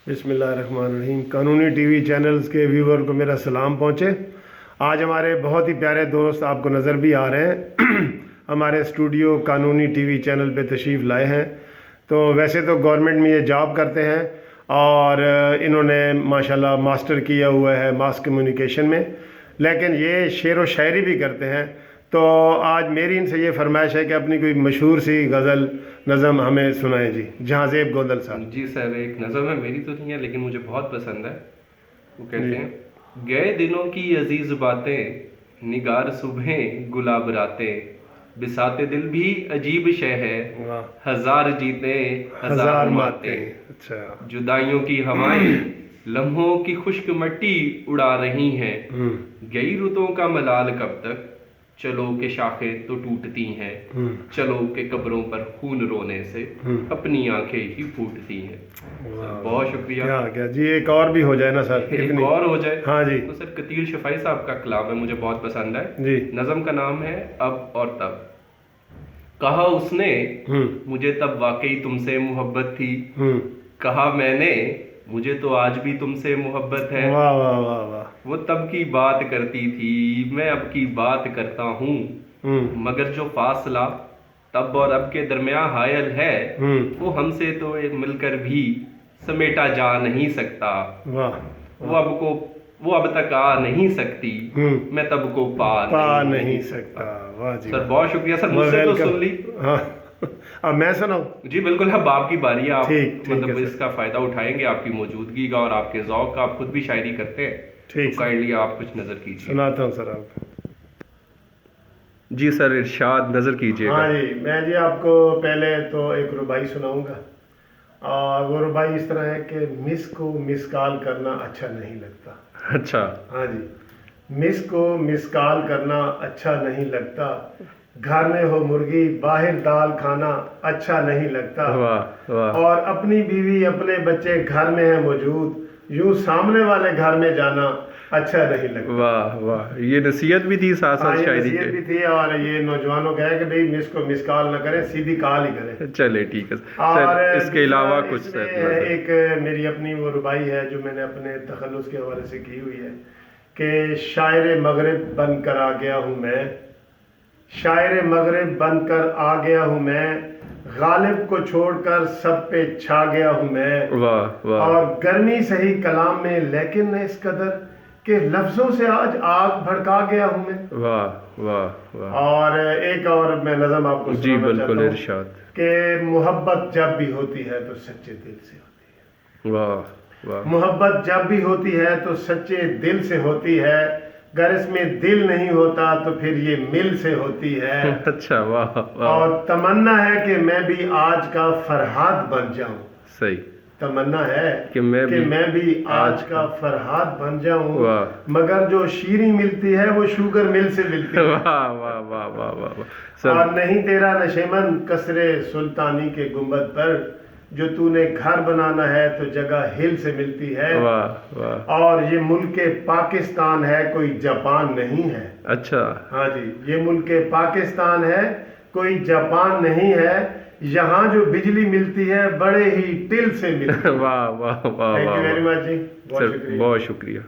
बिस्मिल्लाहिर्रहमानिर्रहीम। कानूनी TV channels के व्यूवर को मेरा सलाम पहुँचे। आज हमारे बहुत ही प्यारे दोस्त आपको नज़र भी आ रहे हैं हमारे स्टूडियो कानूनी टीवी चैनल पे तशरीफ़ लाए हैं। तो वैसे तो गवर्नमेंट में ये जॉब करते हैं और इन्होंने माशाल्लाह मास्टर किया हुआ है मास कम्युनिकेशन में, लेकिन ये शेर व शायरी भी करते हैं। तो आज मेरी इनसे ये फरमाइश है कि अपनी कोई मशहूर सी गज़ल नज़म हमें सुनाएं जी। जहाँज़ेब गोंदल साहब। जी सर, एक नज़म है, मेरी तो नहीं है लेकिन मुझे बहुत पसंद है। वो कहते हैं, गए दिनों की अजीज बातें, निगार सुबहें गुलाब रातें, बिसाते दिल भी अजीब शय है, हजार जीते हजार माते। अच्छा। जुदाइयों की हवाएं लम्हों की खुश्क मट्टी उड़ा रही हैं, गई रुतों का मलाल कब तक, चलो के शाखें तो टूटती हैं, चलो के कब्रों पर खून रोने से अपनी आंखें ही फूटती हैं। सर बहुत शुक्रिया। क्या जी, एक और भी हो जाए ना सर, एक और हो जाए। हाँ जी। तो सर कतील शफाई साहब का कलाम है, मुझे बहुत पसंद है जी। नज़म का नाम है अब और तब। कहा उसने मुझे तब वाकई तुमसे मोहब्बत थी, कहा मैंने मुझे तो आज भी तुमसे मोहब्बत है। वाह वाह वाह वाह। वो तब की बात करती थी, मैं अब की बात करता हूँ, मगर जो फासला तब और अब के दरमियान हायल है, वो हमसे तो एक मिलकर भी समेटा जा नहीं सकता। वाह। वो अब तक आ नहीं सकती, मैं तब को पा नहीं सकता। वाह जी सर बहुत शुक्रिया सर, मुझसे तो सुन ली। हाँ अब मैं सुनाऊं? जी बिल्कुल, अब आपकी बारी है। आप मतलब है इसका फायदा उठाएंगे आपकी मौजूदगी का और आपके ज़ौक़ का। आप खुद भी शायरी करते हैं, ठीक, तो काइंडली आप कुछ नजर कीजिए। सुनाता हूँ सर आप। जी सर, इरशाद नजर कीजिएगा। हाँ जी, मैं जी आपको पहले तो एक रुबाई सुनाऊंगा और वो रुबाई इस तरह है कि मिस को मिस कॉल करना अच्छा नहीं लगता। अच्छा। हाँ जी, मिस को मिस कॉल करना अच्छा नहीं लगता, घर में हो मुर्गी बाहर दाल खाना अच्छा नहीं लगता। वाह वाह। और अपनी बीवी अपने बच्चे घर में है मौजूद, यूं सामने वाले घर में जाना अच्छा नहीं लगता। वाह वाह, ये नसीहत भी थी साथ साथ शायरी नसीहत भी थी और ये नौजवानों का है कि भाई मिस को मिस कॉल न करें, सीधी कॉल ही करें। चले ठीक है और सर, इसके अलावा कुछ सर एक मेरी अपनी वो रुबाई है जो मैंने अपने तखल्लुस के हवाले से की हुई है कि शायर मगरिब बनकर आ गया हूँ मैं, शायर मगरिब बनकर आ गया हूँ मैं, गालिब को छोड़कर सब पे छा गया हूँ मैं। वाह वाह। और गर्मी सही कलाम में लेकिन इस कदर के लफ्जों से आज आग भड़का गया हूँ मैं। वाह वाह वाह। और एक और मैं नज़म आपको जी बिल्कुल इरशाद कि मोहब्बत जब भी होती है तो सच्चे दिल से होती है। वाह वाह। मोहब्बत जब भी होती है तो सच्चे दिल से होती है, अगर इसमें दिल नहीं होता तो फिर ये मिल से होती है। अच्छा वाह वाह। और तमन्ना है कि मैं भी आज का फरहाद बन जाऊं। सही तमन्ना है कि मैं भी आज का फरहाद बन जाऊं, मगर जो शीरी मिलती है वो शुगर मिल से मिलती है। वाह वाह वाह वाह वाह। और नहीं तेरा नशेमन कसरे सुल्तानी के गुंबद पर, जो तूने घर बनाना है तो जगह हिल से मिलती है। वाह वाह। और ये मुल्क पाकिस्तान है, कोई जापान नहीं है। अच्छा। हाँ जी, ये मुल्क पाकिस्तान है, कोई जापान नहीं है, यहाँ जो बिजली मिलती है बड़े ही टिल से मिलती है। वाह वाह वाह। थैंक यू वेरी मच जी, बहुत शुक्रिया।